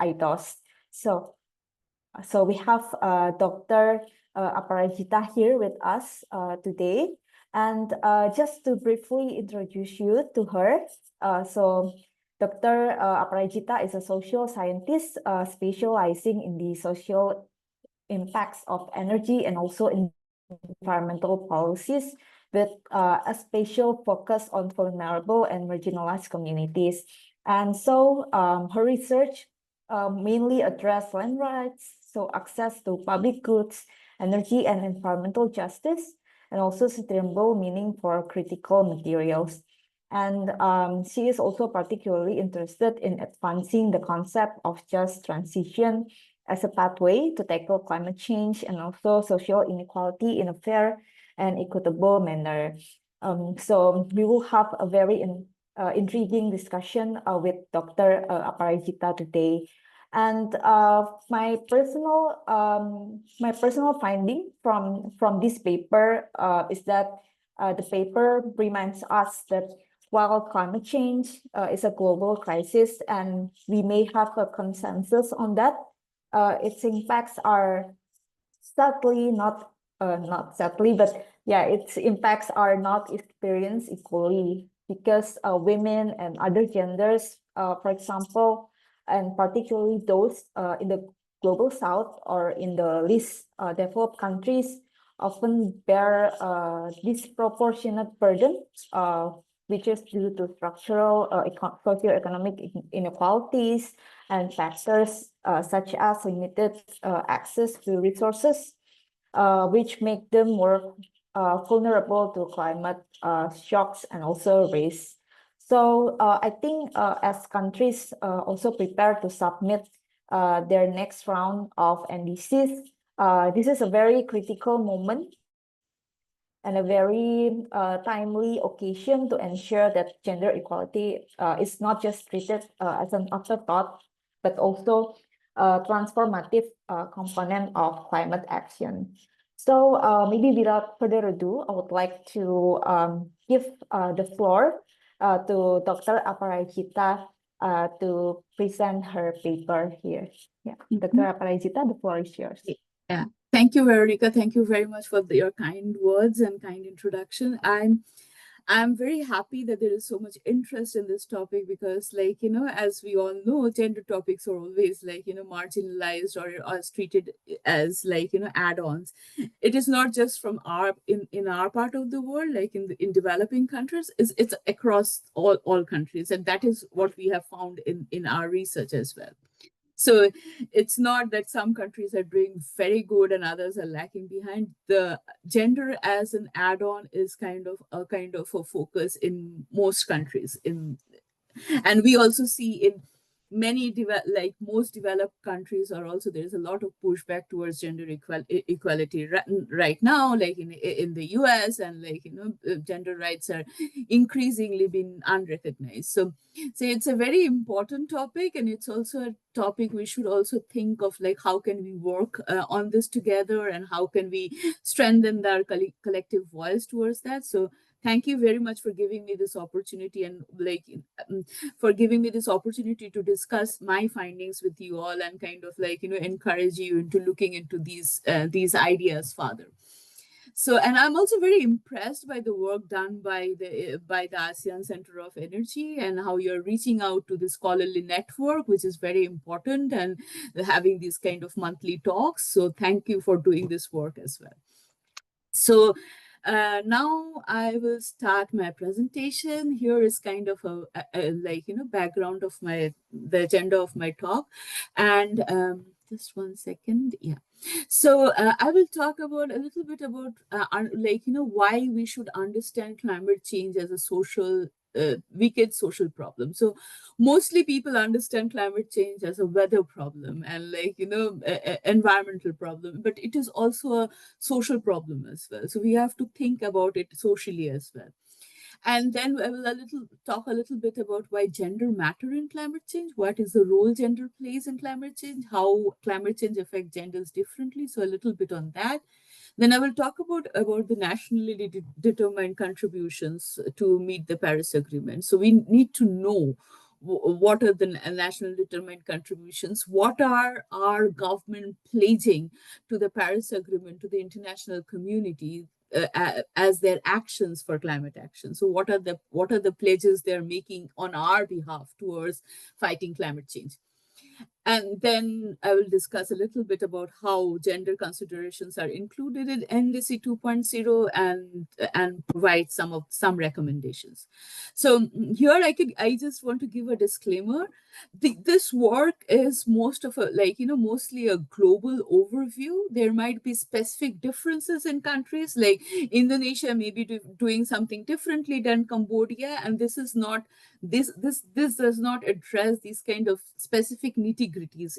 IDOS. So we have Dr. Aparajita here with us today. And just to briefly introduce you to her, so Dr. Aparajita is a social scientist specializing in the social impacts of energy and also environmental policies with a special focus on vulnerable and marginalized communities. And so her research mainly address land rights, so access to public goods, energy and environmental justice, and also sustainable meaning for critical materials. And she is also particularly interested in advancing the concept of just transition as a pathway to tackle climate change and also social inequality in a fair and equitable manner. So we will have a very intriguing discussion with Dr. Aparajita today. And my personal finding from this paper is that the paper reminds us that while climate change is a global crisis and we may have a consensus on that, its impacts are sadly not sadly, but yeah, its impacts are not experienced equally because women and other genders, for example, and particularly those in the global south or in the least developed countries, often bear disproportionate burden, which is due to structural socioeconomic inequalities and factors such as limited access to resources, which make them more vulnerable to climate shocks and also risks. So I think as countries also prepare to submit their next round of NDCs, this is a very critical moment and a very timely occasion to ensure that gender equality is not just treated as an afterthought, but also a transformative component of climate action. So maybe without further ado, I would like to give the floor to Dr. Aparajita to present her paper here. Yeah, Dr. Aparajita, the floor is yours. Yeah. Thank you, Veronica. Thank you very much for your kind words and kind introduction. I'm very happy that there is so much interest in this topic because, like, as we all know, gender topics are always marginalized or as treated as add-ons. It is not just from in our part of the world, like in developing countries, it's across all countries, and that is what we have found in our research as well. So it's not that some countries are doing very good and others are lacking behind. The gender as an add-on is kind of a focus in most countries. And we also see in many most developed countries are also, there's a lot of pushback towards gender equality right now, like in the US, and gender rights are increasingly being unrecognized. So it's a very important topic, and it's also a topic we should also think of, like how can we work on this together, and how can we strengthen our collective voice towards that. So thank you very much for giving me this opportunity, and for giving me this opportunity to discuss my findings with you all, and kind of encourage you into looking into these ideas further. So, and I'm also very impressed by the work done by the ASEAN Center of Energy, and how you're reaching out to the scholarly network, which is very important, and having these kind of monthly talks. So thank you for doing this work as well. So now I will start my presentation. Here is kind of a background of the agenda of my talk, and just one second. Yeah. So I will talk about a little bit about why we should understand climate change as a wicked social problem. So mostly people understand climate change as a weather problem and environmental problem, but it is also a social problem as well. So we have to think about it socially as well. And then I will talk a little bit about why gender matter in climate change, what is the role gender plays in climate change, how climate change affects genders differently. So a little bit on that. Then I will talk about the nationally determined contributions to meet the Paris Agreement. So we need to know what are the national determined contributions, what are our government pledging to the Paris Agreement, to the international community, as their actions for climate action. So what are the pledges they're making on our behalf towards fighting climate change? And then I will discuss a little bit about how gender considerations are included in NDC 2.0 and provide some recommendations. So here I just want to give a disclaimer. This work is mostly a global overview. There might be specific differences in countries, like Indonesia may be doing something differently than Cambodia, and this does not address these kind of specific nitty-gritties.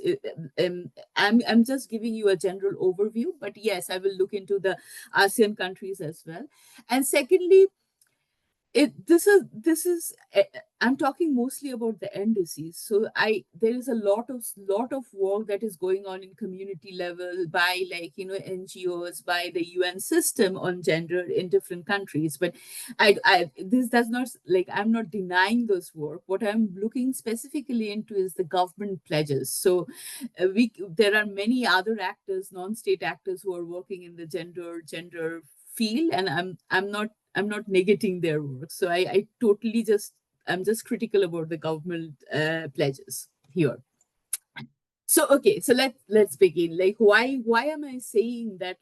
I'm just giving you a general overview, but yes, I will look into the ASEAN countries as well. And secondly, this is I'm talking mostly about the NDCs. So there is a lot of work that is going on in community level by NGOs, by the UN system on gender in different countries. But this does not, I'm not denying those work. What I'm looking specifically into is the government pledges. So there are many other actors, non-state actors, who are working in the gender field, and I'm not negating their work. So I'm just critical about the government pledges here. So okay, so let's begin. Why am I saying that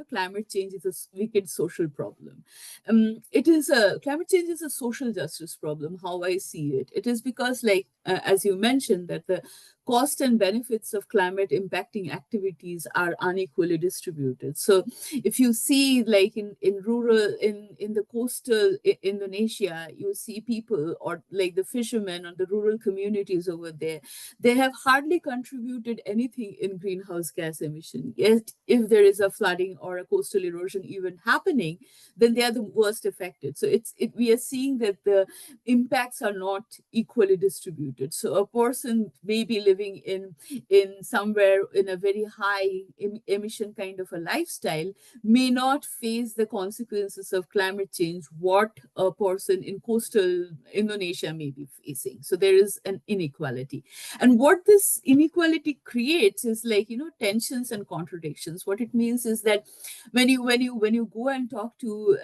climate change is a wicked social problem? Climate change is a social justice problem. How I see it, it is because as you mentioned, that the cost and benefits of climate impacting activities are unequally distributed. So if you see in the coastal Indonesia, you see people, or the fishermen or the rural communities over there, they have hardly contributed anything in greenhouse gas emission. Yet if there is a flooding or a coastal erosion even happening, then they are the worst affected. So we are seeing that the impacts are not equally distributed. So a person may be living in somewhere in a very high emission kind of a lifestyle, may not face the consequences of climate change what a person in coastal Indonesia may be facing. So there is an inequality. And what this inequality creates is tensions and contradictions. What it means is that when you go and talk to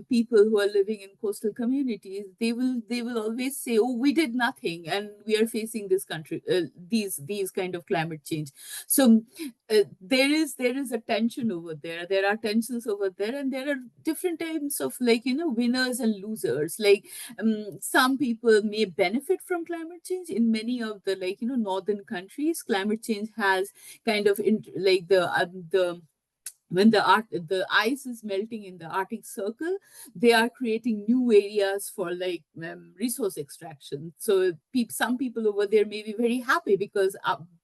people who are living in coastal communities, they will always say, oh, we did nothing and we are facing this country these kind of climate change. So there is a tension over there. There are tensions over there, and there are different types of winners and losers. Some people may benefit from climate change. In many of the northern countries, climate change has kind of when the ice is melting in the Arctic Circle, they are creating new areas for resource extraction. So some people over there may be very happy because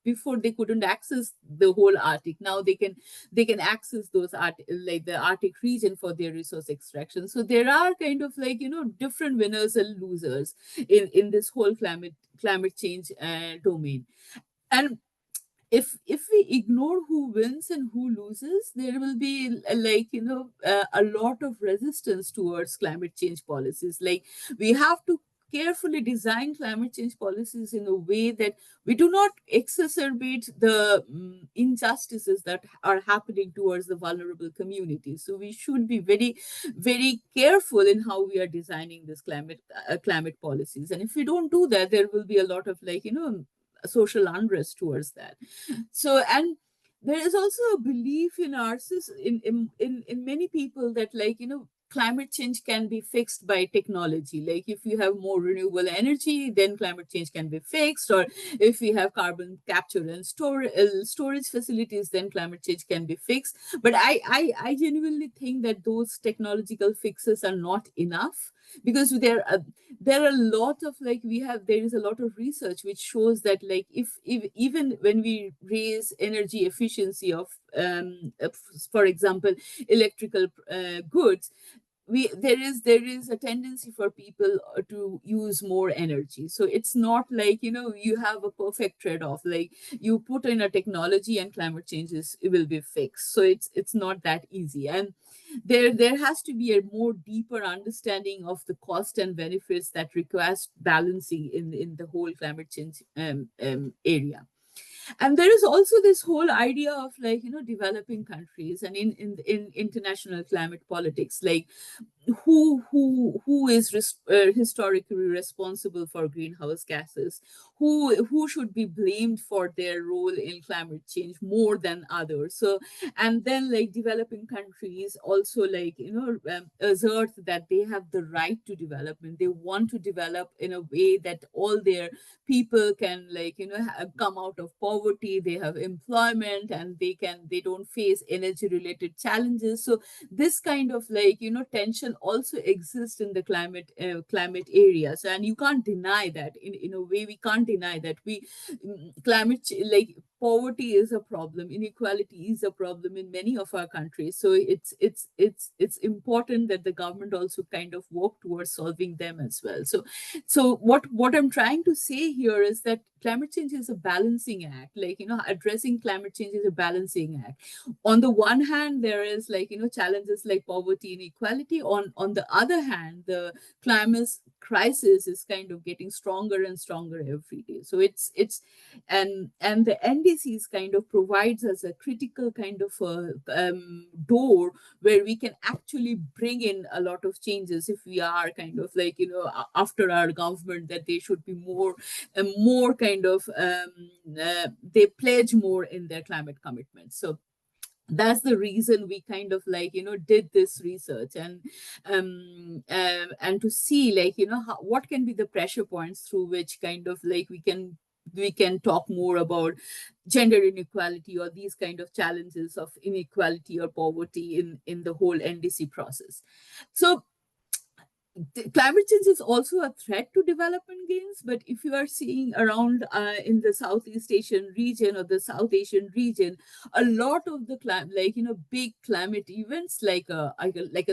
before they couldn't access the whole Arctic. Now they can access those the Arctic region for their resource extraction. So there are kind of different winners and losers in this whole climate change domain. And if we ignore who wins and who loses, there will be a lot of resistance towards climate change policies. We have to carefully design climate change policies in a way that we do not exacerbate the injustices that are happening towards the vulnerable communities. So we should be very, very careful in how we are designing this climate policies. And if we don't do that, there will be a lot of social unrest towards that. So, and there is also a belief in in many people that climate change can be fixed by technology. If you have more renewable energy, then climate change can be fixed. Or if we have carbon capture and storage facilities, then climate change can be fixed. But I genuinely think that those technological fixes are not enough, because there are a lot of there is a lot of research which shows that if even when we raise energy efficiency of for example electrical goods, there is a tendency for people to use more energy. So it's not like, you have a perfect trade-off, like you put in a technology and climate change it will be fixed. So it's not that easy. And there has to be a more deeper understanding of the cost and benefits that requires balancing in the whole climate change area. And there is also this whole idea of, like, developing countries, and in international climate politics, like who is historically responsible for greenhouse gases, who should be blamed for their role in climate change more than others. So, and then, like, developing countries also, like, assert that they have the right to development. They want to develop in a way that all their people can, like, come out of poverty, they have employment, and they don't face energy related challenges. So this kind of, like, tension also exists in the climate areas, and you can't deny that. In a way, we can't deny that like, poverty is a problem, inequality is a problem in many of our countries. So it's important that the government also kind of work towards solving them as well. So what I'm trying to say here is that climate change is a balancing act. Like, addressing climate change is a balancing act. On the one hand, there is, like, challenges like poverty, inequality. On the other hand, the climate crisis is kind of getting stronger and stronger every day. So it's and the NDCs kind of provides us a critical kind of door where we can actually bring in a lot of changes if we are kind of, like, after our government, that they should be more kind of they pledge more in their climate commitments. So that's the reason we kind of, like, did this research, and to see, like, what can be the pressure points through which kind of, like, we can talk more about gender inequality or these kind of challenges of inequality or poverty in the whole NDC process. So climate change is also a threat to development gains. But if you are seeing around in the Southeast Asian region or the South Asian region, a lot of the like, big climate events, like a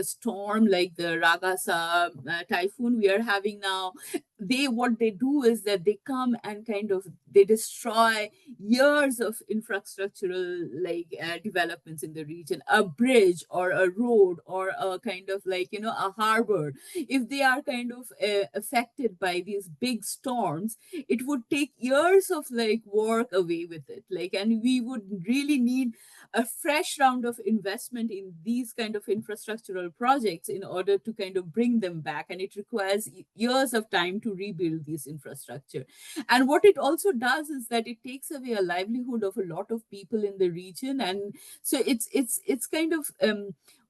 storm like the Ragasa typhoon we are having now, what they do is that they come and kind of they destroy years of infrastructural, like, developments in the region. A bridge or a road or a kind of, like, a harbor, if they are kind of affected by these big storms, it would take years of, like, work away with it, like, and we would really need a fresh round of investment in these kind of infrastructural projects in order to kind of bring them back, and it requires years of time to rebuild these infrastructure. And what it also does is that it takes away a livelihood of a lot of people in the region, and so it's kind of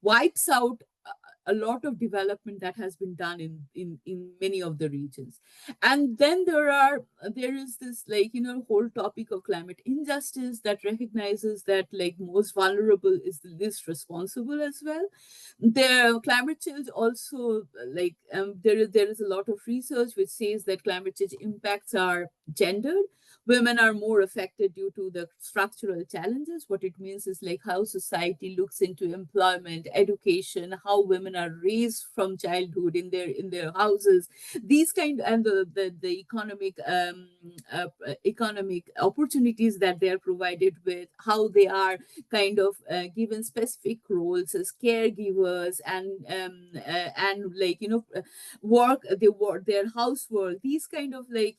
wipes out a lot of development that has been done in many of the regions. And then there is this, like, whole topic of climate injustice that recognizes that, like, most vulnerable is the least responsible as well. The climate change also, like, there is a lot of research which says that climate change impacts are gendered. Women are more affected due to the structural challenges. What it means is, like, how society looks into employment, education, how women are raised from childhood in their houses, these kind, and the economic opportunities that they are provided with, how they are kind of given specific roles as caregivers, and like, work their housework, these kind of, like,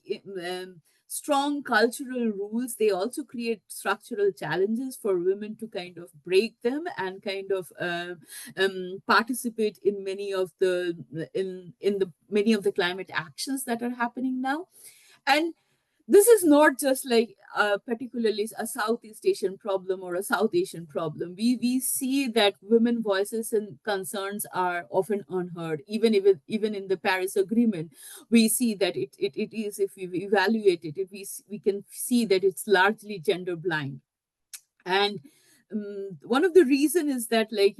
strong cultural rules. They also create structural challenges for women to kind of break them and kind of participate in many of the many of the climate actions that are happening now. And this is not just, like, particularly a Southeast Asian problem or a South Asian problem. We see that women voices and concerns are often unheard. Even in the Paris Agreement, we see that it is, if we evaluate it, we can see that it's largely gender blind. And one of the reason is that, like,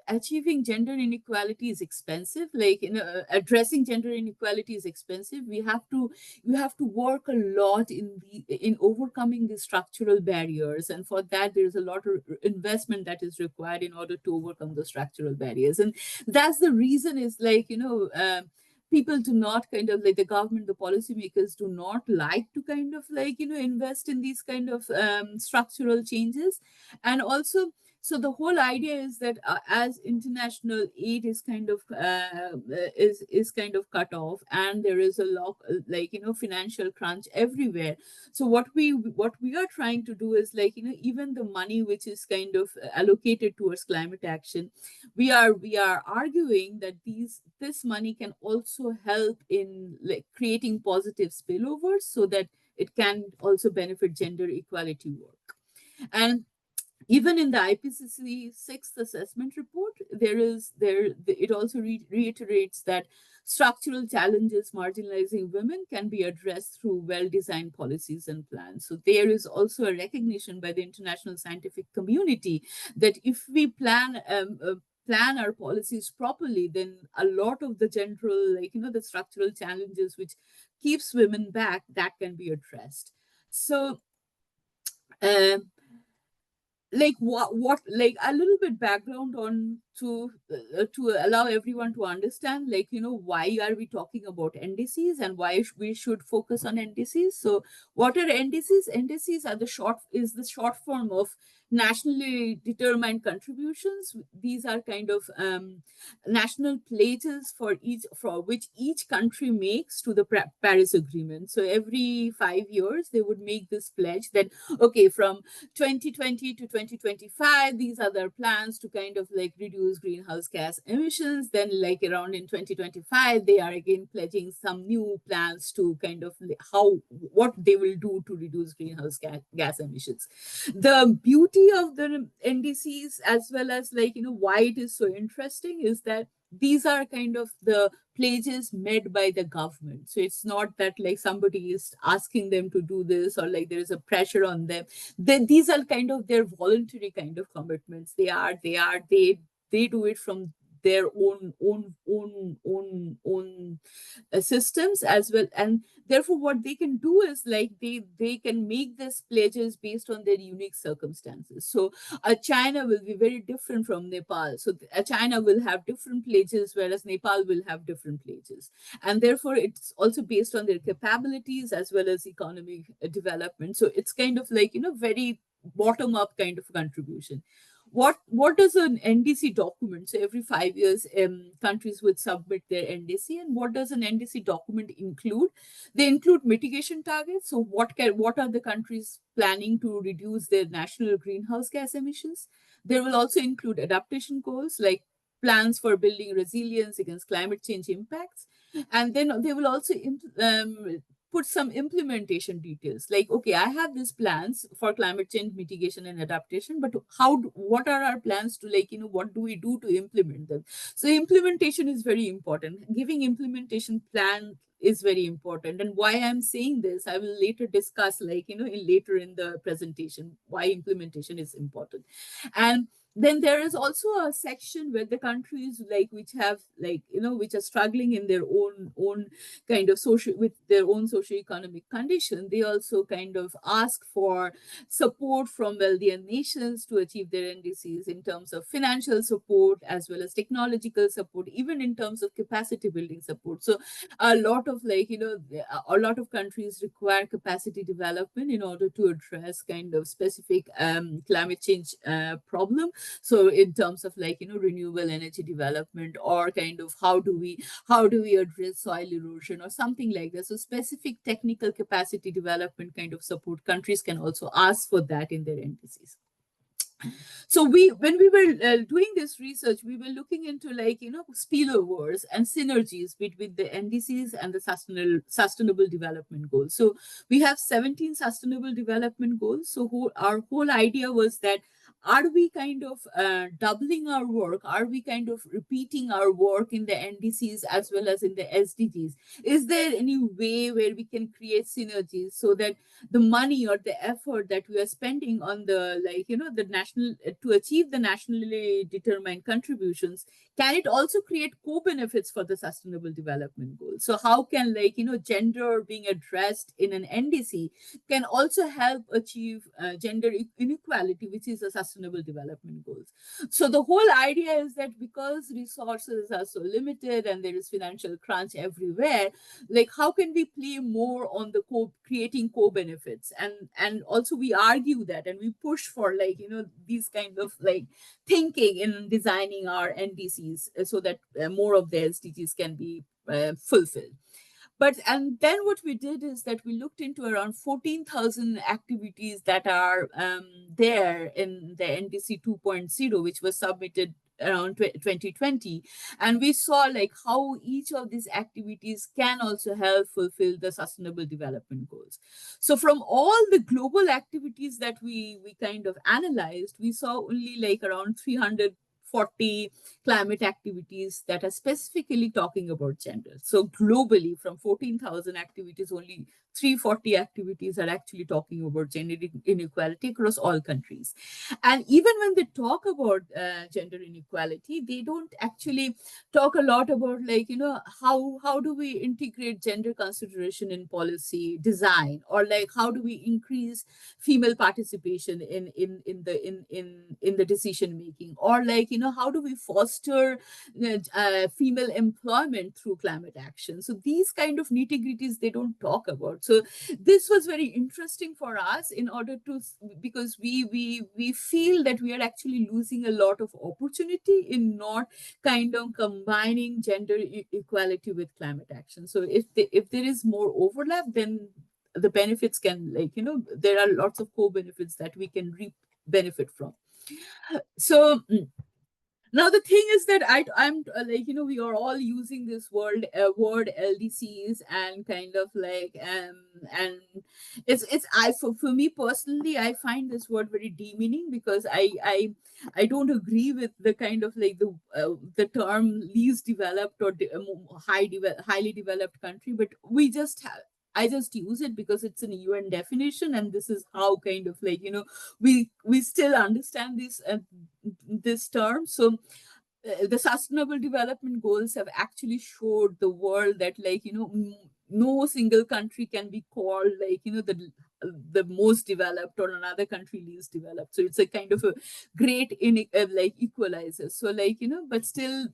achieving gender inequality is expensive. Like, addressing gender inequality is expensive. You have to work a lot in overcoming the structural barriers, and for that there is a lot of investment that is required in order to overcome the structural barriers. And that's the reason is, like, people do not, kind of like, the government, the policymakers do not like to kind of, like, invest in these kind of structural changes. And also, so the whole idea is that, as international aid is kind of is kind of cut off, and there is a lot, like, financial crunch everywhere. So what we are trying to do is, like, even the money which is kind of allocated towards climate action, we are arguing that this money can also help in, like, creating positive spillovers, so that it can also benefit gender equality work. And even in the IPCC sixth assessment report, it also reiterates that structural challenges marginalizing women can be addressed through well-designed policies and plans. So there is also a recognition by the international scientific community that if we plan our policies properly, then a lot of the general, like, the structural challenges which keeps women back, that can be addressed. So um, like, what like a little bit background on to allow everyone to understand, like, why are we talking about NDCs and why we should focus on NDCs. So what are NDCs? NDCs are the short form of nationally determined contributions. These are kind of national pledges for which each country makes to the Paris Agreement. So every 5 years they would make this pledge that, okay, from 2020 to 2025, these are their plans to kind of, like, reduce greenhouse gas emissions. Then, like, around in 2025, they are again pledging some new plans to kind of, what they will do to reduce greenhouse gas emissions. The beauty of the NDCs, as well as, like, why it is so interesting, is that these are kind of the pledges made by the government. So it's not that, like, somebody is asking them to do this, or, like, there is a pressure on them. These are kind of their voluntary kind of commitments. They do it from their own systems as well. And therefore what they can do is, like, they can make these pledges based on their unique circumstances. So China will be very different from Nepal. So China will have different pledges, whereas Nepal will have different pledges. And therefore it's also based on their capabilities as well as economic development. So it's kind of, like, very bottom up kind of contribution. What does an NDC document? So every 5 years, countries would submit their NDC, and what does an NDC document include? They include mitigation targets. So what are the countries planning to reduce their national greenhouse gas emissions? There will also include adaptation goals, like plans for building resilience against climate change impacts. And then they will also put some implementation details, like, okay, I have these plans for climate change mitigation and adaptation, but what are our plans to, like, what do we do to implement them? So implementation is very important. Giving implementation plan is very important. And why I'm saying this, I will later discuss, like, later in the presentation, why implementation is important. And then there is also a section where the countries, like, which have, like, which are struggling in their own kind of social, with their own socio-economic condition, they also kind of ask for support from wealthier nations to achieve their NDCs, in terms of financial support as well as technological support, even in terms of capacity building support. So a lot of, like, a lot of countries require capacity development in order to address kind of specific climate change problem. So in terms of, like, renewable energy development, or kind of how do we address soil erosion or something like that. So specific technical capacity development kind of support, countries can also ask for that in their NDCs. So when we were doing this research, we were looking into, like, spillovers and synergies between the NDCs and the sustainable development goals. So we have 17 sustainable development goals. So our whole idea was that, are we kind of doubling our work? Are we kind of repeating our work in the NDCs as well as in the SDGs? Is there any way where we can create synergies, so that the money or the effort that we are spending on the, like, the to achieve the nationally determined contributions, can it also create co-benefits for the sustainable development goals? So how can, like, gender being addressed in an NDC can also help achieve gender inequality, which is a sustainable development goals. So the whole idea is that because resources are so limited and there is financial crunch everywhere, like how can we play more on the creating co-benefits? And also we argue that, and we push for, like, these kind of like thinking in designing our NDCs, so that more of the SDGs can be fulfilled. But and then what we did is that we looked into around 14,000 activities that are there in the NDC 2.0, which was submitted around 2020, and we saw like how each of these activities can also help fulfill the sustainable development goals. So from all the global activities that we kind of analyzed, we saw only like around 340 climate activities that are specifically talking about gender. So globally, from 14,000 activities, only 340 activities are actually talking about gender inequality across all countries. And even when they talk about gender inequality, they don't actually talk a lot about, like, how do we integrate gender consideration in policy design, or like how do we increase female participation in the decision making, or like, how do we foster female employment through climate action? So these kind of nitty gritties they don't talk about. So this was very interesting for us, in order to, because we feel that we are actually losing a lot of opportunity in not kind of combining gender equality with climate action. So if there is more overlap, then the benefits can, like, there are lots of co-benefits that we can benefit from. So now the thing is that I'm like, we are all using this word LDCs, and kind of like and it's I for me personally, I find this word very demeaning, because I don't agree with the kind of like the term least developed or highly developed country, but we just have, I just use it because it's an UN definition, and this is how kind of like, we still understand this term. So the sustainable development goals have actually showed the world that, like, no single country can be called, like, the most developed, or another country least developed. So it's a kind of a great like equalizer. So, like, but still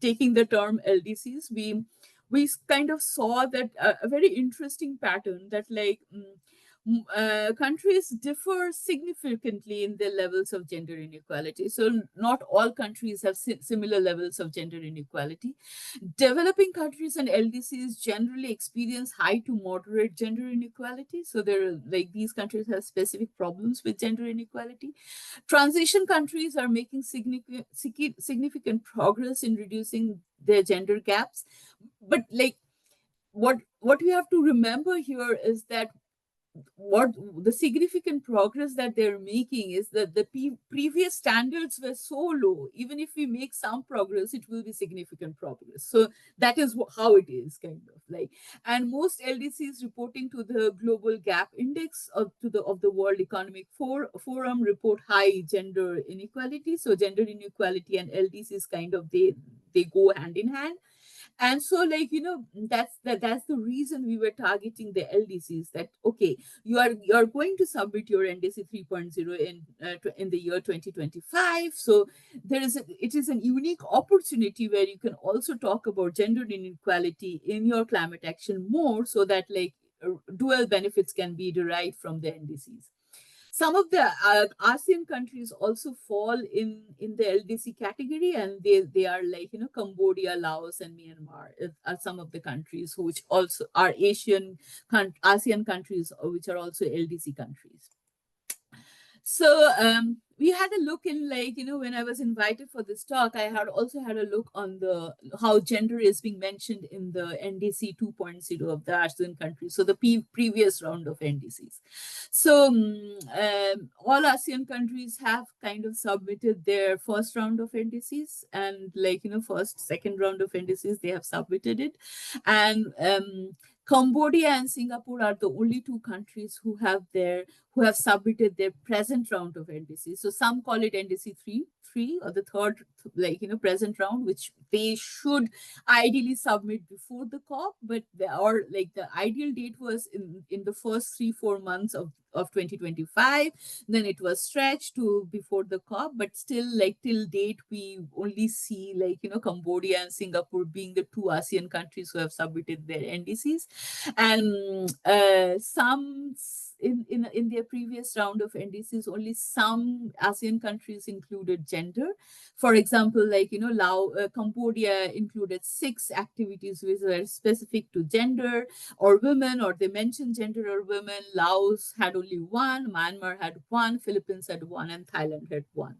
taking the term LDCs, we kind of saw that a very interesting pattern, that like countries differ significantly in their levels of gender inequality. So not all countries have similar levels of gender inequality. Developing countries and LDCs generally experience high to moderate gender inequality. So there are, like, these countries have specific problems with gender inequality. Transition countries are making significant progress in reducing their gender gaps. But like, what we have to remember here is that what the significant progress that they're making is that the previous standards were so low. Even if we make some progress, it will be significant progress. So that is how it is, kind of like. And most LDCs reporting to the Global Gap Index of the World Economic Forum report high gender inequality. So gender inequality and LDCs kind of they go hand in hand. And so, like, that's the reason we were targeting the LDCs, that okay, you're going to submit your NDC 3.0 in the year 2025. So it is an unique opportunity where you can also talk about gender inequality in your climate action more, so that, like, dual benefits can be derived from the NDCs. Some of the ASEAN countries also fall in the LDC category, and they are like, Cambodia, Laos, and Myanmar are some of the countries which also are ASEAN countries, which are also LDC countries. So we had a look in, like, when I was invited for this talk, I had also had a look on how gender is being mentioned in the NDC 2.0 of the ASEAN countries. So the previous round of NDCs. So all ASEAN countries have kind of submitted their first round of NDCs, and, like, second round of NDCs, they have submitted it. And Cambodia and Singapore are the only two countries who have their who have submitted their present round of NDC. So some call it NDC 3 or the third, present round, which they should ideally submit before the COP, but the ideal date was in the first 3-4 months of 2025. Then it was stretched to before the COP, but still, like, till date we only see, Cambodia and Singapore being the two ASEAN countries who have submitted their NDCs. And some in their previous round of NDCs, only some ASEAN countries included gender. For example, Cambodia included 6 activities which were specific to gender or women, or they mentioned gender or women. Laos had only 1, Myanmar had 1, Philippines had 1, and Thailand had 1.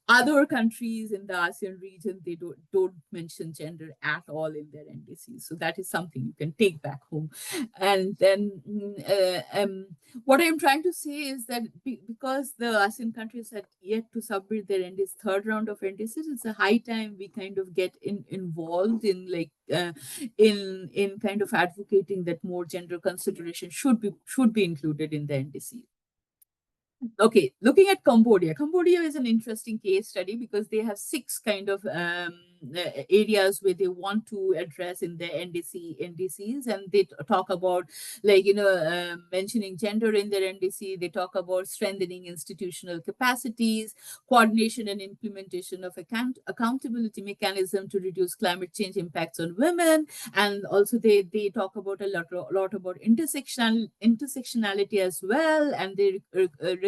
Other countries in the ASEAN region, they don't mention gender at all in their NDCs. So that is something you can take back home. And then what I'm trying to say is that because the ASEAN countries had yet to submit their NDCs, third round of NDCs, it's a high time we kind of get involved in in kind of advocating that more gender consideration should be included in the NDC. Okay, looking at Cambodia. Cambodia is an interesting case study because they have 6 kind of areas where they want to address in the NDCs, and they talk about mentioning gender in their NDC. They talk about strengthening institutional capacities, coordination and implementation of accountability mechanism to reduce climate change impacts on women, and also they talk about a lot about intersectionality as well, and they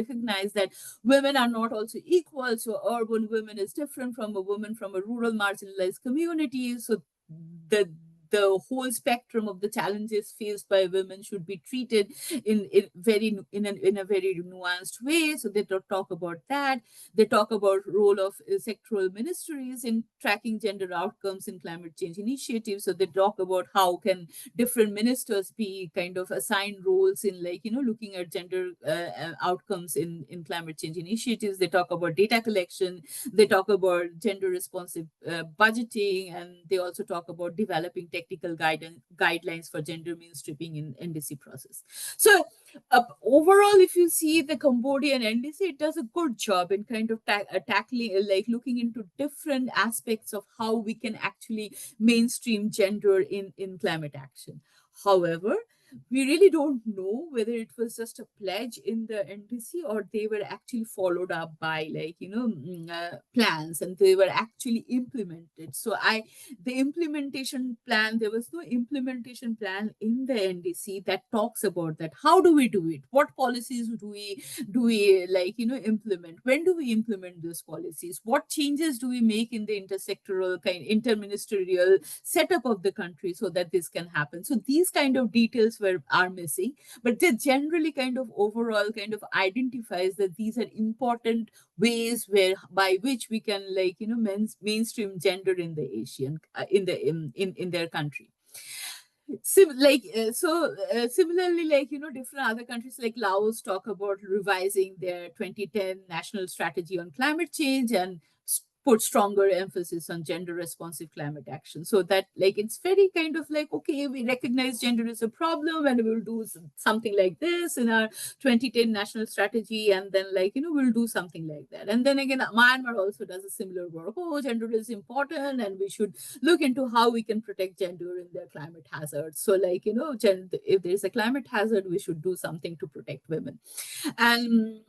recognize that women are not also equal. So urban women is different from a woman from a rural marginalized community. So the whole spectrum of the challenges faced by women should be treated in a very nuanced way. So they talk about that. They talk about role of sectoral ministries in tracking gender outcomes in climate change initiatives. So they talk about how can different ministers be kind of assigned roles in looking at gender outcomes in climate change initiatives. They talk about data collection. They talk about gender responsive budgeting, and they also talk about developing technical guidelines for gender mainstreaming in NDC process. So overall, if you see the Cambodian NDC, it does a good job in kind of tackling, looking into different aspects of how we can actually mainstream gender in climate action. However, we really don't know whether it was just a pledge in the NDC or they were actually followed up by plans, and they were actually implemented. So the implementation plan, there was no implementation plan in the NDC that talks about that. How do we do it? What policies do we implement? When do we implement those policies? What changes do we make in the intersectoral interministerial setup of the country so that this can happen? So these kind of details are missing, but they generally kind of overall kind of identifies that these are important ways by which we can mainstream gender in the Asian in their country. Similarly, different other countries like Laos talk about revising their 2010 national strategy on climate change and put stronger emphasis on gender responsive climate action. So that it's very kind of okay, we recognize gender is a problem and we'll do something like this in our 2010 national strategy, and then we'll do something like that. And then again, Myanmar also does a similar work. Oh, gender is important and we should look into how we can protect gender in their climate hazards. So if there's a climate hazard, we should do something to protect women. And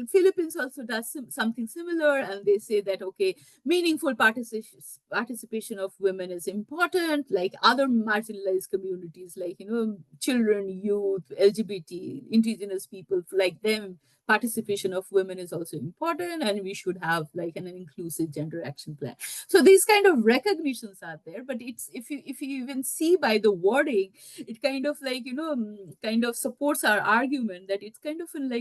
Philippines also does something similar, and they say that okay, meaningful participation of women is important, like other marginalized communities, children, youth, LGBT, indigenous people, like them. Participation of women is also important, and we should have an inclusive gender action plan. So these kind of recognitions are there, but it's if you even see by the wording, it kind of kind of supports our argument that it's kind of an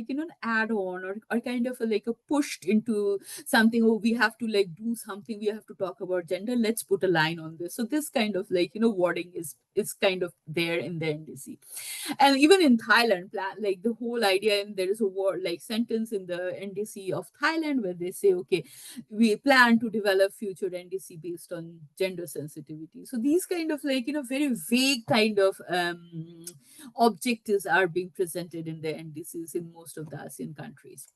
add-on or kind of a pushed into something. Oh, we have to do something, we have to talk about gender, let's put a line on this. So this kind of wording is kind of there in the NDC. And even in Thailand, the whole idea, and there is a word like sentence in the NDC of Thailand where they say, okay, we plan to develop future NDC based on gender sensitivity. So these kind of like, very vague kind of objectives are being presented in the NDCs in most of the ASEAN countries.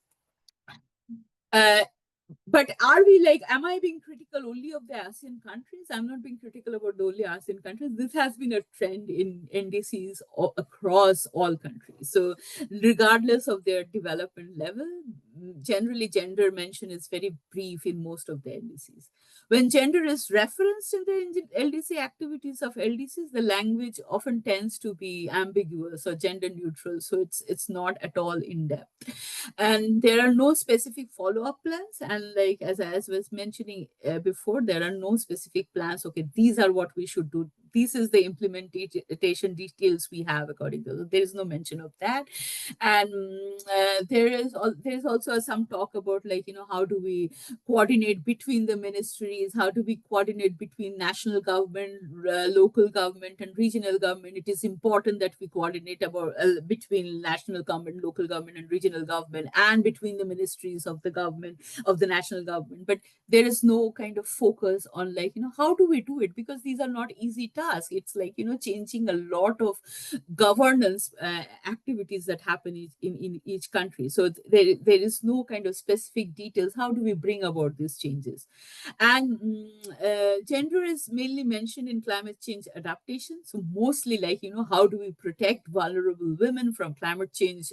Uh, but are we like, am I being critical only of the ASEAN countries? I'm not being critical about the only ASEAN countries. This has been a trend in NDCs across all countries. So regardless of their development level, generally gender mention is very brief in most of the LDCs. When gender is referenced in the LDC activities of LDCs, the language often tends to be ambiguous or gender neutral. So it's not at all in depth. And there are no specific follow-up plans. And like as I was mentioning before, there are no specific plans. Okay, these are what we should do. This is the implementation details we have according to. There is no mention of that. And there is also some talk about like, how do we coordinate between the ministries? How do we coordinate between national government, local government, and regional government? It is important that we coordinate about between national government, local government, and regional government, and between the ministries of the government, of the national government. But there is no kind of focus on like, how do we do it? Because these are not easy tasks. It's like, changing a lot of governance activities that happen in each country. So there is no kind of specific details. How do we bring about these changes? And gender is mainly mentioned in climate change adaptation. So mostly like, how do we protect vulnerable women from climate change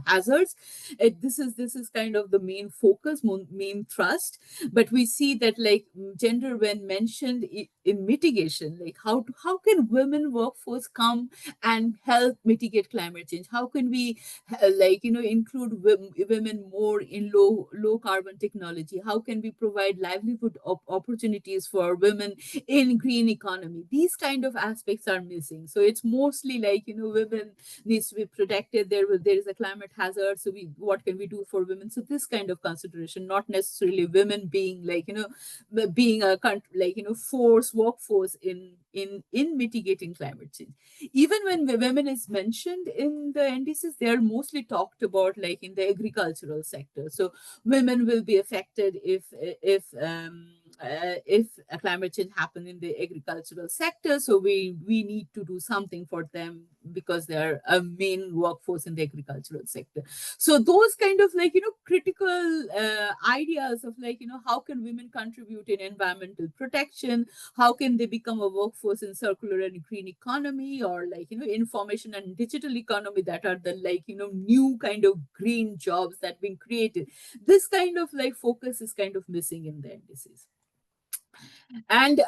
hazards? This is kind of the main focus, main thrust. But we see that like gender when mentioned in mitigation, like how can women workforce come and help mitigate climate change? How can we include women more in low carbon technology? How can we provide livelihood opportunities for women in green economy? These kind of aspects are missing. So it's mostly like, women needs to be protected. There is a climate hazard. So what can we do for women? So this kind of consideration, not necessarily women being like, being a country, like, workforce in mitigating climate change. Even when women is mentioned in the NDCs, they are mostly talked about like in the agricultural sector. So women will be affected if a climate change happen in the agricultural sector. So we need to do something for them because they are a main workforce in the agricultural sector. So those kind of like, critical ideas of like, how can women contribute in environmental protection? How can they become a workforce in circular and green economy, or like, information and digital economy, that are the like, new kind of green jobs that being created? This kind of like focus is kind of missing in the NDCs. And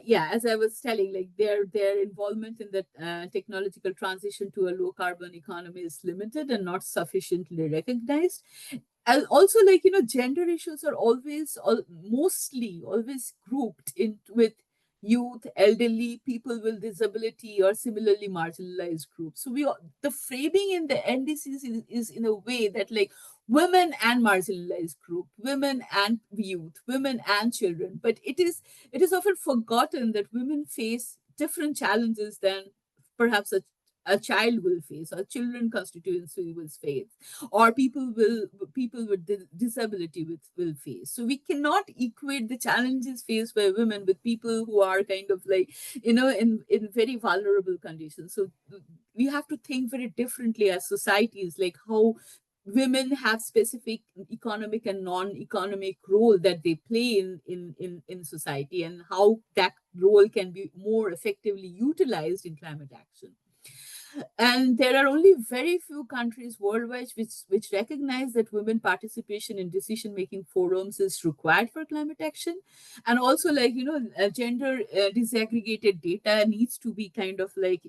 yeah, as I was telling, like their involvement in the technological transition to a low carbon economy is limited and not sufficiently recognized. And also, like, gender issues are mostly always grouped in with youth, elderly, people with disability, or similarly marginalized groups. So the framing in the NDCs is in a way that like women and marginalized group, women and youth, women and children. But it is often forgotten that women face different challenges than perhaps a child will face, or children constituency will face, or people with disability will face. So we cannot equate the challenges faced by women with people who are kind of like, in very vulnerable conditions. So we have to think very differently as societies, like how women have specific economic and non-economic role that they play in society, and how that role can be more effectively utilized in climate action. And there are only very few countries worldwide which recognize that women participation in decision making forums is required for climate action. And also, like, gender disaggregated data needs to be kind of like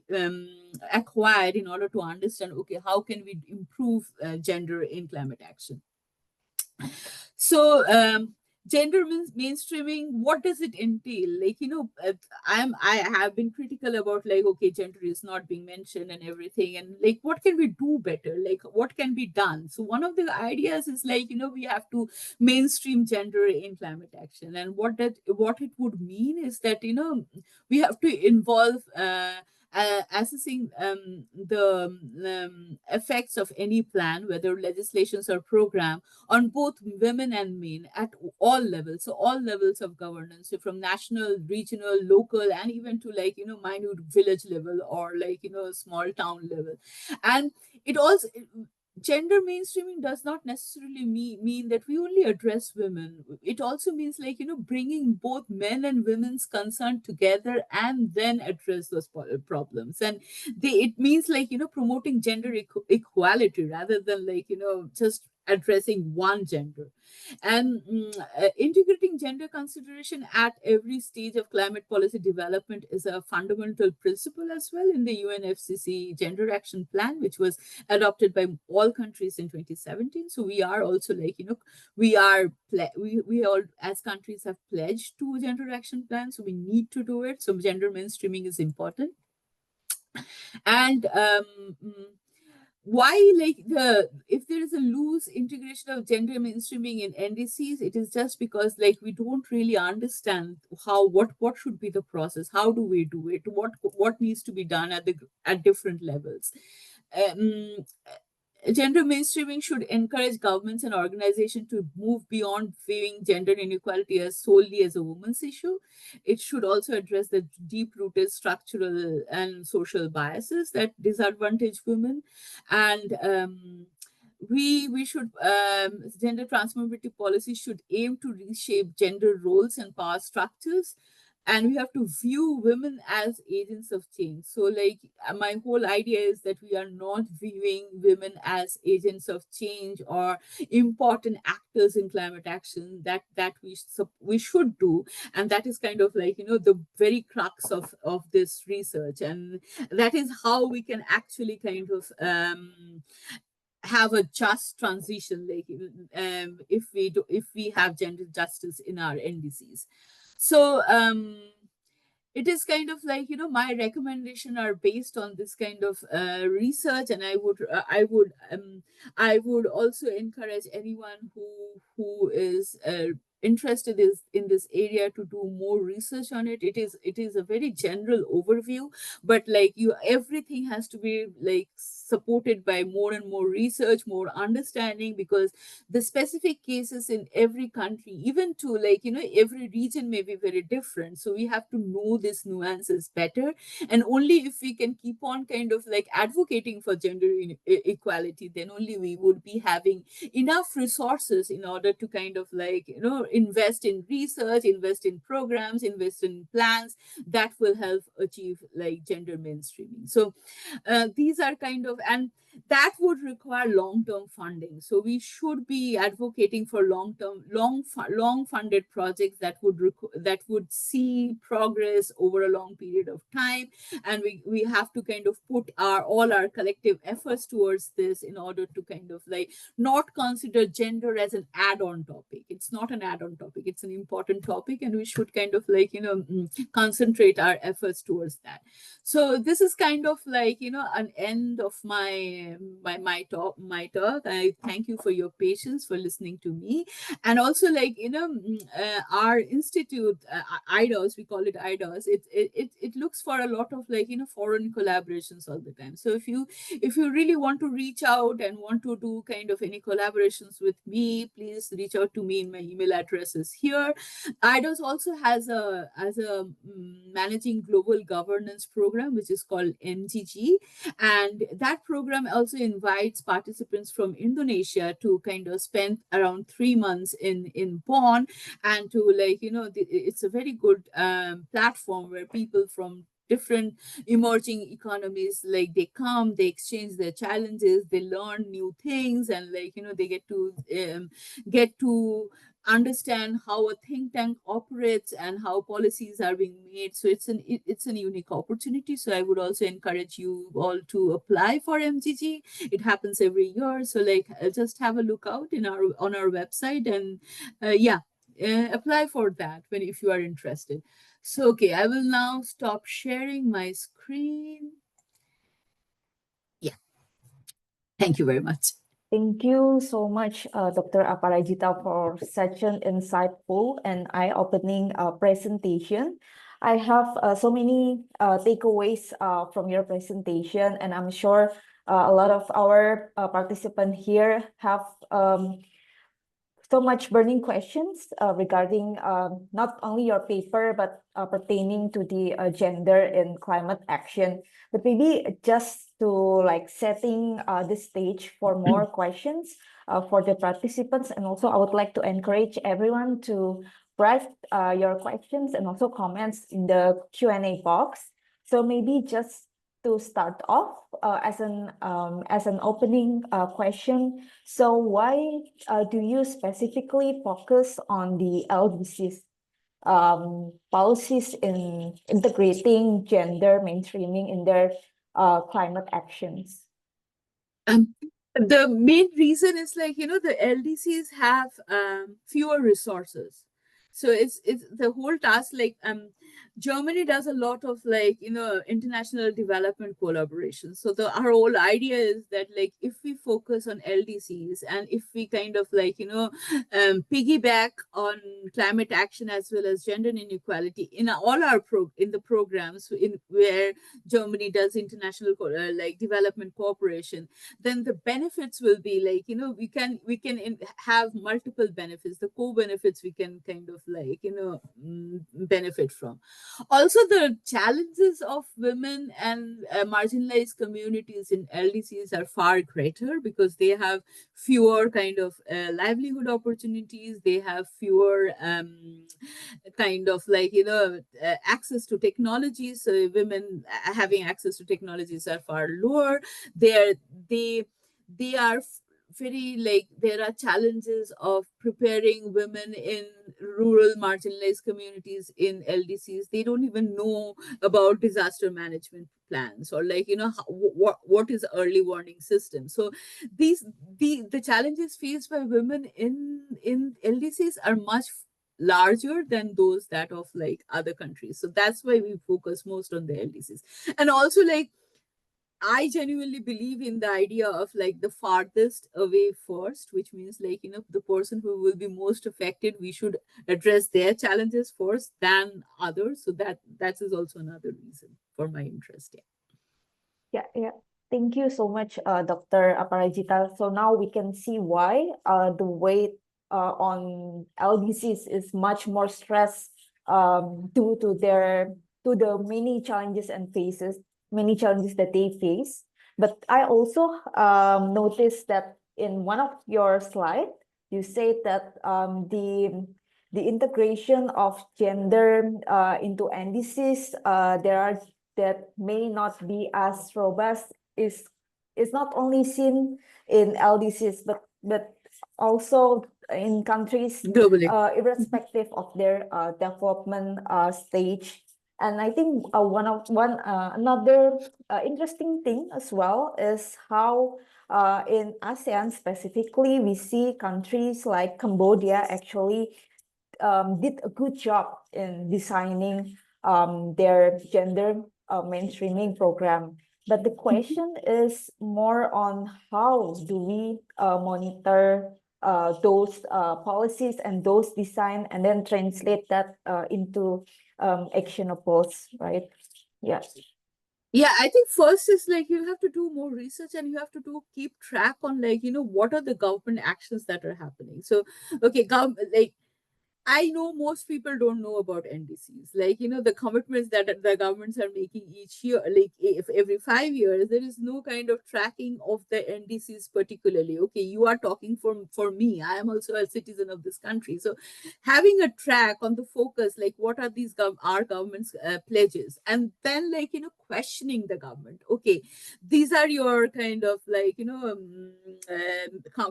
acquired in order to understand, okay, how can we improve gender in climate action? So gender mainstreaming, what does it entail? Like, I have been critical about like, okay, gender is not being mentioned and everything, and like, what can we do better? Like, what can be done? So one of the ideas is like, we have to mainstream gender in climate action. And what it would mean is that, we have to involve assessing the effects of any plan, whether legislations or program, on both women and men at all levels. So all levels of governance, so from national, regional, local, and even to like, minute village level or like, small town level. And it also, gender mainstreaming does not necessarily mean that we only address women. It also means like, bringing both men and women's concern together and then address those problems. And it means like, promoting gender equality rather than like, just addressing one gender. And integrating gender consideration at every stage of climate policy development is a fundamental principle as well in the UNFCCC Gender Action Plan, which was adopted by all countries in 2017. So we are also like, we all as countries have pledged to gender action plan. So we need to do it. So gender mainstreaming is important. And why like if there is a loose integration of gender mainstreaming in NDCs, it is just because like we don't really understand what should be the process, how do we do it, what needs to be done at different levels. Gender mainstreaming should encourage governments and organizations to move beyond viewing gender inequality as solely as a woman's issue. It should also address the deep-rooted structural and social biases that disadvantage women. And we should gender transformative policy should aim to reshape gender roles and power structures, and we have to view women as agents of change. So like my whole idea is that we are not viewing women as agents of change or important actors in climate action that we should do. And that is kind of like, the very crux of this research, and that is how we can actually kind of have a just transition, like if we have gender justice in our NDCs. So it is kind of like, my recommendation are based on this kind of research, and I would also encourage anyone who is interested in this area to do more research on it. It is a very general overview, but like everything has to be like supported by more and more research, more understanding, because the specific cases in every country, even to like, every region may be very different. So we have to know these nuances better. And only if we can keep on kind of like advocating for gender equality, then only we would be having enough resources in order to kind of like, invest in research, invest in programs, invest in plans that will help achieve like gender mainstreaming. So these are kind of, and that would require long-term funding. So we should be advocating for long-term, long-funded projects that would see progress over a long period of time. And we have to kind of put all our collective efforts towards this in order to kind of like not consider gender as an add-on topic. It's not an add-on topic. It's an important topic, and we should kind of like, concentrate our efforts towards that. So this is kind of like, an end of my talk. I thank you for your patience, for listening to me. And also like, our institute, IDOS, we call it IDOS, it looks for a lot of like, foreign collaborations all the time. So if you really want to reach out and want to do kind of any collaborations with me, please reach out to me. In my email address is here. IDOS also has a managing global governance program, which is called MGG. And that program also invites participants from Indonesia to kind of spend around 3 months in Bonn, and to like, it's a very good platform where people from different emerging economies, like they come, they exchange their challenges, they learn new things, and like, they get to understand how a think tank operates and how policies are being made. So it's an unique opportunity. So I would also encourage you all to apply for MGG. It happens every year. So like, just have a look out on our website, and apply for that if you are interested. So okay, I will now stop sharing my screen. Yeah, thank you very much. Thank you so much, Dr. Aparajita, for such an insightful and eye-opening presentation. I have so many takeaways from your presentation, and I'm sure a lot of our participants here have so much burning questions regarding not only your paper, but pertaining to the gender in climate action. But maybe just to like setting the stage for more questions for the participants. And also I would like to encourage everyone to write your questions and also comments in the Q&A box. So maybe just to start off as an opening question, so why do you specifically focus on the LDC's policies in integrating gender mainstreaming in their climate actions? The main reason is like, the LDCs have fewer resources. So it's the whole task, like Germany does a lot of like, international development collaboration. So our whole idea is that like if we focus on LDCs and if we kind of like, piggyback on climate action as well as gender inequality in all our in the programs in where Germany does international like development cooperation, then the benefits will be like, we can have multiple benefits. The co-benefits we can kind of like, benefit from. Also, the challenges of women and marginalized communities in LDCs are far greater because they have fewer kind of livelihood opportunities. They have fewer kind of like, access to technology. So women having access to technologies are far lower. They they are very like, there are challenges of preparing women in rural marginalized communities in LDCs. They don't even know about disaster management plans or like, what is early warning system. So the challenges faced by women in LDCs are much larger than those that of like other countries. So that's why we focus most on the LDCs. And also like, I genuinely believe in the idea of like the farthest away first, which means like, the person who will be most affected, we should address their challenges first than others. So that is also another reason for my interest. Yeah. Thank you so much, Dr. Aparajita. So now we can see why the weight on LDCs is much more stress due to the many challenges many challenges that they face. But I also noticed that in one of your slides, you said that the integration of gender into NDCs, there are that may not be as robust is not only seen in LDCs but also in countries Globally. irrespective of their development stage. And I think another interesting thing as well is how in ASEAN specifically we see countries like Cambodia actually did a good job in designing their gender mainstreaming program. But the question is more on how do we monitor those policies and those design and then translate that into actionables, right? Yes. Yeah, I think first is like you have to do more research and you have to keep track on like, what are the government actions that are happening. So, okay, like I know most people don't know about NDCs. Like, the commitments that the governments are making each year, like if every 5 years, there is no kind of tracking of the NDCs particularly. Okay, you are talking for me. I am also a citizen of this country. So having a track on the focus, like what are these our government's pledges? And then like, questioning the government. Okay, these are your kind of like,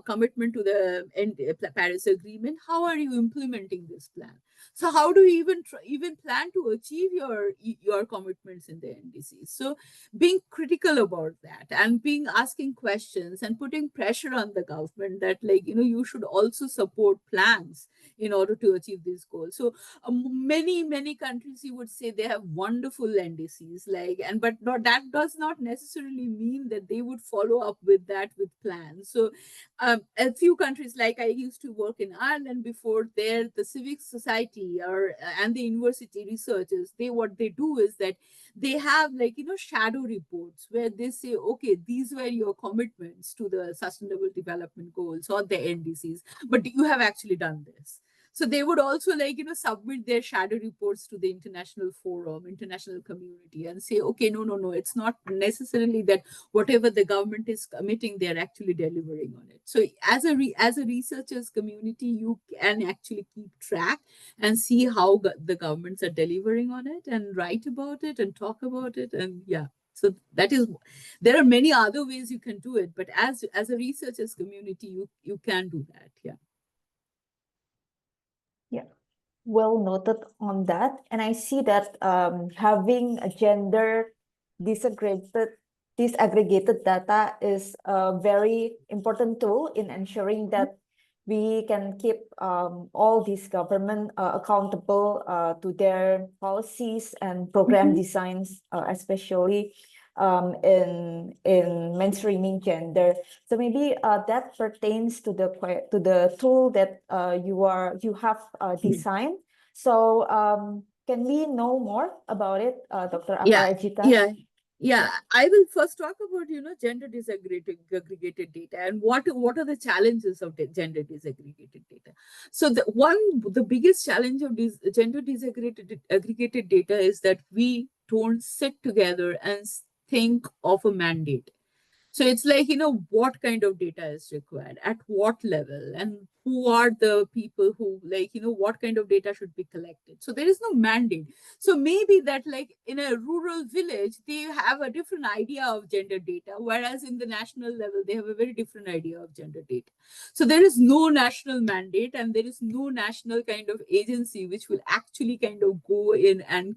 commitment to the Paris Agreement. How are you implementing this plan? So how do you even plan to achieve your commitments in the NDC? So being critical about that and being asking questions and putting pressure on the government that like, you should also support plans in order to achieve these goals. So many countries, you would say, they have wonderful NDCs, like, and but not, that does not necessarily mean that they would follow up with that with plans. So a few countries, like I used to work in Ireland before, there the civic society society or and the university researchers, what they do is that they have shadow reports where they say, okay, these were your commitments to the sustainable development goals or the NDCs, but you have actually done this. So they would also submit their shadow reports to the international forum, international community, and say, okay, no, it's not necessarily that whatever the government is committing, they're actually delivering on it. So as a researchers community, you can actually keep track and see how the governments are delivering on it and write about it and talk about it. And yeah, so that is, there are many other ways you can do it, but as a researchers community, you can do that. Yeah. Yeah, well noted on that. And I see that having a gender disaggregated data is a very important tool in ensuring that we can keep all these government accountable to their policies and program designs, especially in mainstreaming gender. So maybe that pertains to the tool that you have designed. So can we know more about it, Dr. Yeah, Aparajita? yeah. I will first talk about gender disaggregated data and what are the challenges of gender disaggregated data. So the biggest challenge of this gender disaggregated data is that we don't sit together and think of a mandate. So it's like, what kind of data is required, at what level, and who are the people who, what kind of data should be collected. So there is no mandate. So maybe that, like, in a rural village, they have a different idea of gender data, whereas in the national level, they have a very different idea of gender data. So there is no national mandate and there is no national kind of agency which will actually kind of go in and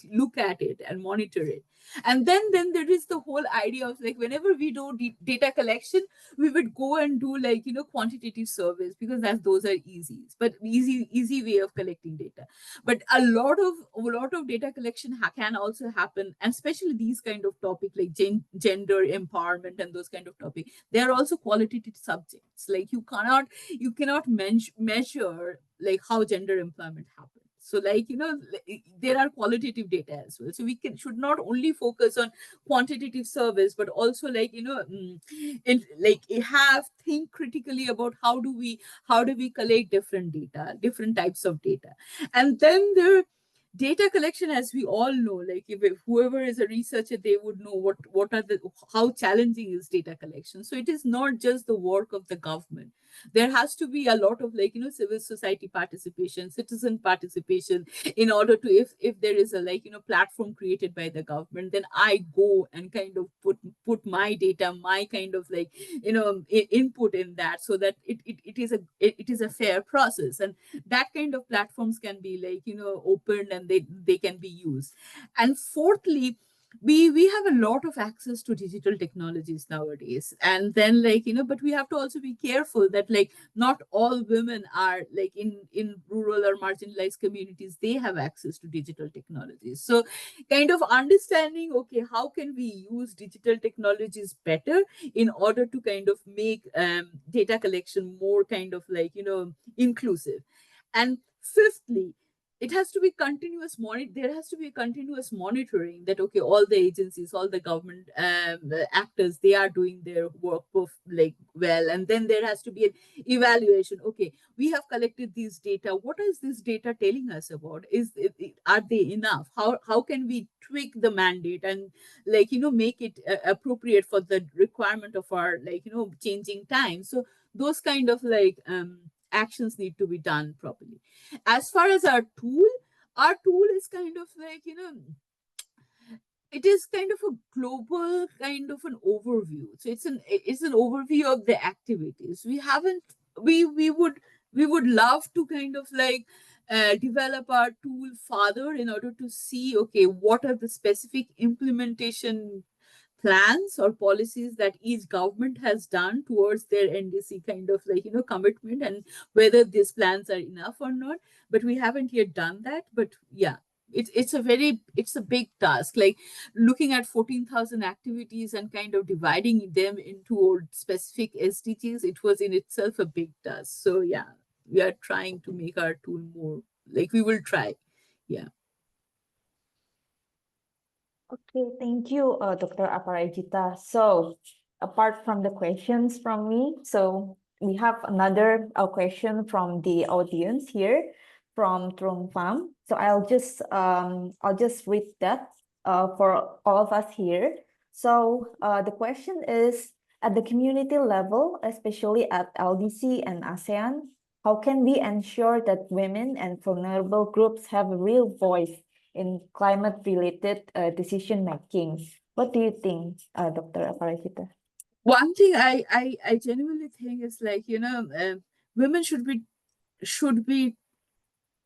look at it and monitor it. And then there is the whole idea of, like, whenever we do data collection, we would go and do quantitative surveys, because those are easy way of collecting data. But a lot of data collection can also happen, and especially these kind of topic like gender empowerment and those kind of topic, they are also qualitative subjects. Like you cannot measure like how gender employment happens. So there are qualitative data as well. So we should not only focus on quantitative surveys, but also think critically about how do we collect different data, different types of data. And then there data collection, as we all know, like if whoever is a researcher, they would know how challenging is data collection. So it is not just the work of the government. There has to be a lot of civil society participation, citizen participation, in order to, if there is a platform created by the government, then I go and kind of put my data, my kind of input in that, so that it is a fair process. And that kind of platforms can be opened and they can be used. And fourthly, we have a lot of access to digital technologies nowadays. And then but we have to also be careful that not all women are in rural or marginalized communities, they have access to digital technologies. So kind of understanding, okay, how can we use digital technologies better in order to kind of make data collection more kind of inclusive. And fifthly, it has to be there has to be continuous monitoring, that okay, all the agencies, all the government actors, they are doing their work well. And then there has to be an evaluation. Okay, we have collected these data, what is this data telling us about? Are they enough? How can we tweak the mandate and make it appropriate for the requirement of our changing times? So those kind of actions need to be done properly. As far as our tool is kind of it is kind of a global kind of an overview. So it's an overview of the activities. We would love to kind of develop our tool further in order to see, okay, what are the specific implementation plans or policies that each government has done towards their NDC kind of commitment, and whether these plans are enough or not. But we haven't yet done that. But yeah, it's a big task, like looking at 14,000 activities and kind of dividing them into specific SDGs. It was in itself a big task. So yeah, we are trying to make our tool more like we will try. Yeah. Okay, thank you, Dr. Aparajita. So, apart from the questions from me, so we have another question from the audience here from Trung Pham. So I'll just read that for all of us here. So the question is, at the community level, especially at LDC and ASEAN, how can we ensure that women and vulnerable groups have a real voice in climate-related decision making? What do you think, Dr. Aparajita? One thing I genuinely think is like, women should be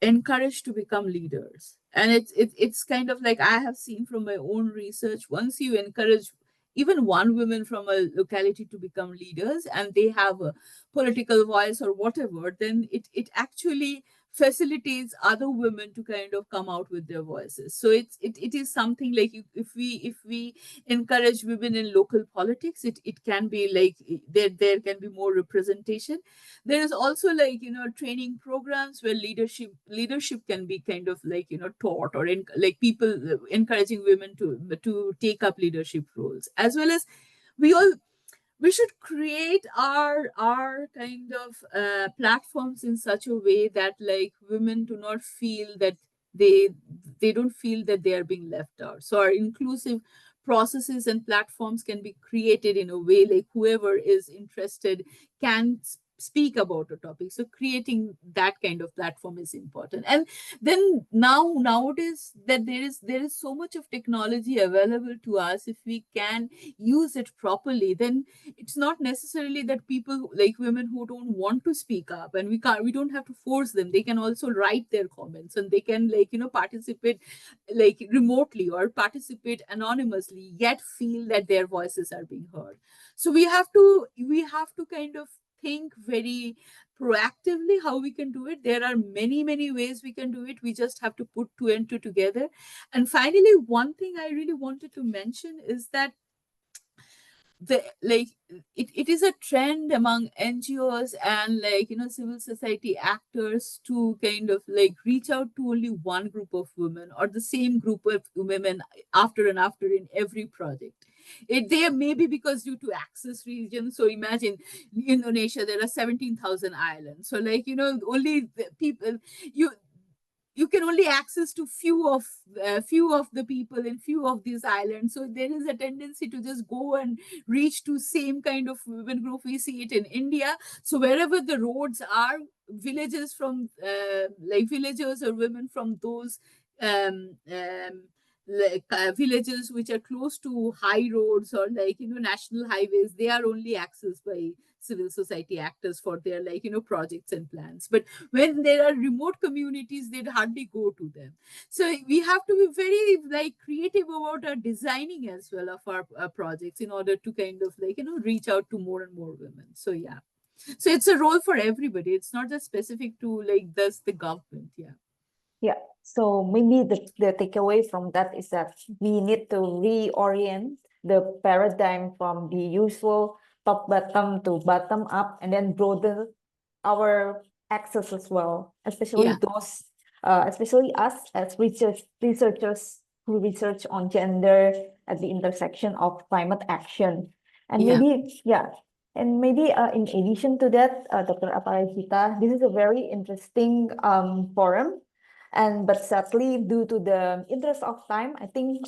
encouraged to become leaders. And it's kind of like, I have seen from my own research, once you encourage even one woman from a locality to become leaders and they have a political voice or whatever, then it actually facilitates other women to kind of come out with their voices. So it is something like, if we encourage women in local politics, it can be like, there can be more representation. There is also like, training programs where leadership can be kind of like, taught, or like people encouraging women to take up leadership roles, as well as we all we should create our kind of platforms in such a way that like women do not feel that they they don't feel that they are being left out. So our inclusive processes and platforms can be created in a way like whoever is interested can speak about a topic. So creating that kind of platform is important. And then nowadays, that there is so much of technology available to us. If we can use it properly, then it's not necessarily that people like women who don't want to speak up, and we don't have to force them. They can also write their comments, and they can like, participate like remotely or participate anonymously, yet feel that their voices are being heard. So we have to kind of think very proactively how we can do it. There are many ways we can do it. We just have to put two and two together. And finally, one thing I really wanted to mention is that the like it is a trend among NGOs and like, civil society actors to kind of like reach out to only one group of women or the same group of women after and after in every project. It there may be because due to access regions. So imagine Indonesia, there are 17,000 islands. So like, only the people you you can only access to few of the people in few of these islands. So there is a tendency to just go and reach to same kind of women group. We see it in India. So wherever the roads are, villages from like villagers or women from those um, um, villages which are close to high roads or like, national highways, they are only accessed by civil society actors for their like, projects and plans. But when there are remote communities, they'd hardly go to them. So we have to be very like creative about our designing as well of our projects in order to kind of like, reach out to more and more women. So yeah, so it's a role for everybody. It's not just specific to like the government. Yeah. Yeah, so maybe the takeaway from that is that we need to reorient the paradigm from the usual top bottom to bottom up, and then broaden our access as well, especially Yeah. those, especially us as researchers who research on gender at the intersection of climate action. And Yeah. maybe, yeah, and maybe in addition to that, Dr. Aparajita, this is a very interesting forum. And but sadly, due to the interest of time, I think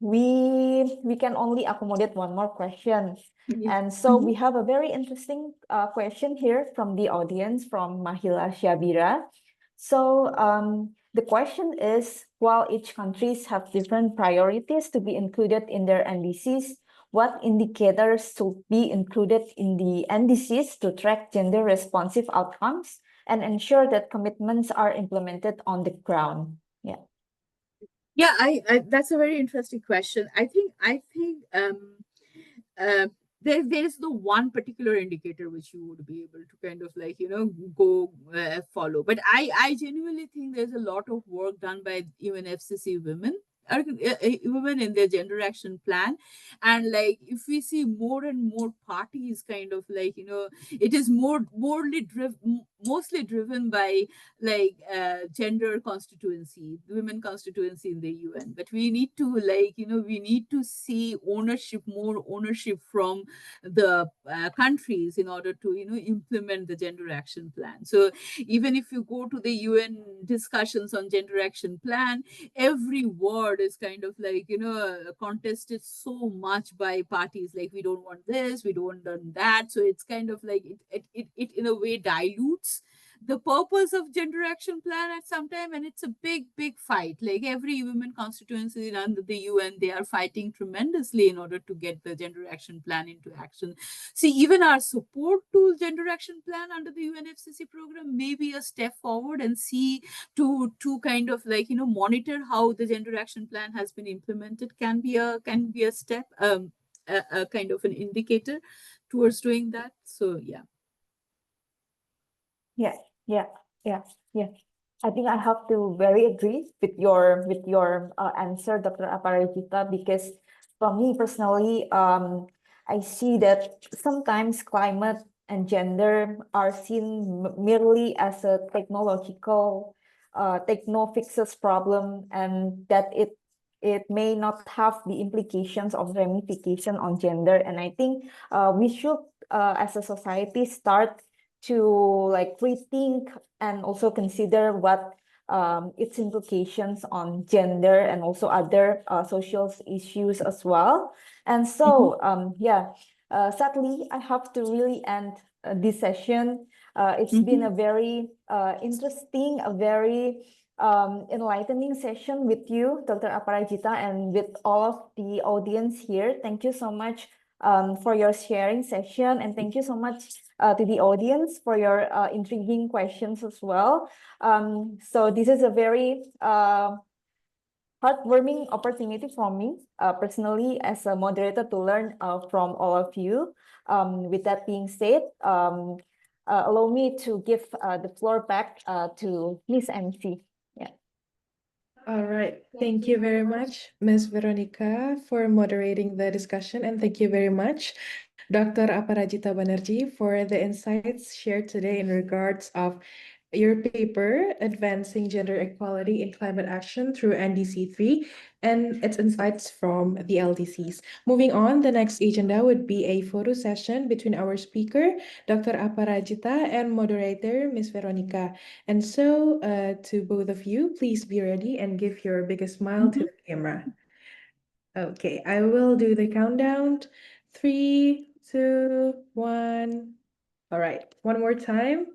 we can only accommodate one more question. Yeah. And so we have a very interesting question here from the audience from Mahila Shabira. So the question is, while each countries have different priorities to be included in their NDCs, what indicators should be included in the NDCs to track gender responsive outcomes and ensure that commitments are implemented on the ground? Yeah. Yeah, I that's a very interesting question. I think uh, there's no one particular indicator which you would be able to kind of like, go follow. But I genuinely think there's a lot of work done by even FCC women or women in their gender action plan. And like, if we see more and more parties kind of like, it is mostly driven by like gender constituency, women constituency in the UN. But we need to we need to see ownership, more ownership from the countries in order to implement the gender action plan. So even if you go to the UN discussions on gender action plan, every word is kind of contested so much by parties, like we don't want this, we don't want that. So it's kind of like it in a way dilutes the purpose of gender action plan at some time, and it's a big fight. Like every women constituency under the UN, they are fighting tremendously in order to get the gender action plan into action. See, even our support to gender action plan under the UNFCCC program may be a step forward, and see to kind of monitor how the gender action plan has been implemented can be a step, a kind of an indicator towards doing that. So yeah. Yeah, yeah, yeah, yeah. I think I have to very agree with your answer, Dr. Aparajita, because for me personally, I see that sometimes climate and gender are seen merely as a technological, techno-fixes problem, and that it may not have the implications of ramification on gender. And I think we should, as a society, start to like rethink and also consider what its implications on gender and also other social issues as well. And so yeah, sadly, I have to really end this session. It's been a very interesting, a very enlightening session with you, Dr. Aparajita, and with all of the audience here. Thank you so much for your sharing session, and thank you so much to the audience for your intriguing questions as well. So this is a very heartwarming opportunity for me personally as a moderator to learn from all of you. With that being said, allow me to give the floor back to Miss MC. Yeah. All right. Thank you very much, Ms. Veronica, for moderating the discussion. And thank you very much, Dr. Aparajita Banerjee, for the insights shared today in regards of your paper, Advancing Gender Equality in Climate Action through NDC 3, and its insights from the LDCs. Moving on, the next agenda would be a photo session between our speaker, Dr. Aparajita, and moderator, Ms. Veronica. And so, to both of you, please be ready and give your biggest smile to the camera. Okay, I will do the countdown. 3, 2, 1. All right, one more time.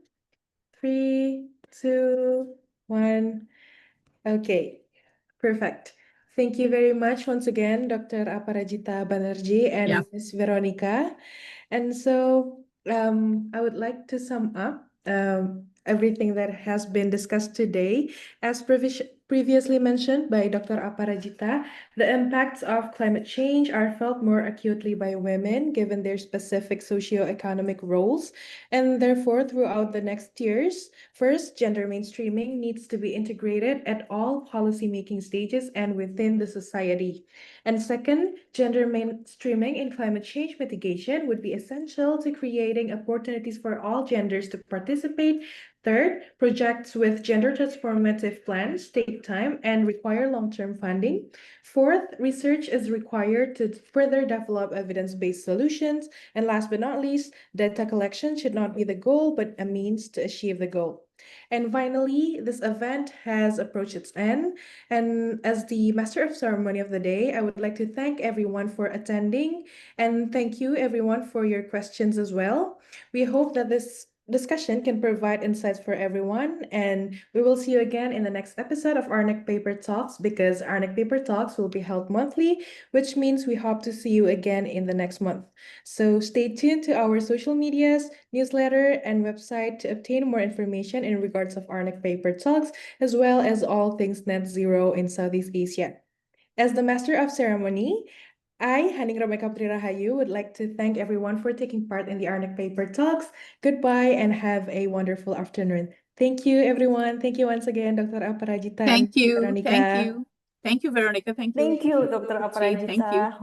3, 2, 1. Okay, perfect. Thank you very much once again, Dr. Aparajita Banerjee and Yeah. Ms. Veronica. And so I would like to sum up everything that has been discussed today. As previously mentioned by Dr. Aparajita, the impacts of climate change are felt more acutely by women given their specific socioeconomic roles. And therefore, throughout the next years, first, gender mainstreaming needs to be integrated at all policymaking stages and within the society. And second, gender mainstreaming in climate change mitigation would be essential to creating opportunities for all genders to participate. Third, projects with gender transformative plans take time and require long-term funding. Fourth, research is required to further develop evidence-based solutions. And last but not least, data collection should not be the goal, but a means to achieve the goal. And finally, this event has approached its end. And as the master of ceremony of the day, I would like to thank everyone for attending, and thank you everyone for your questions as well. We hope that this discussion can provide insights for everyone, and we will see you again in the next episode of Arnic Paper Talks, because Arnic Paper Talks will be held monthly, which means we hope to see you again in the next month. So stay tuned to our social medias, newsletter, and website to obtain more information in regards of Arnic Paper Talks, as well as all things net zero in Southeast Asia. As the master of ceremony, I, Haning Romeka Prirahayu, would like to thank everyone for taking part in the Arnic Paper Talks. Goodbye and have a wonderful afternoon. Thank you, everyone. Thank you once again, Dr. Aparajita and Thank you. Veronica. Thank you. Thank you, Veronica. Thank you. Thank you, Dr. Thank you. Aparajita.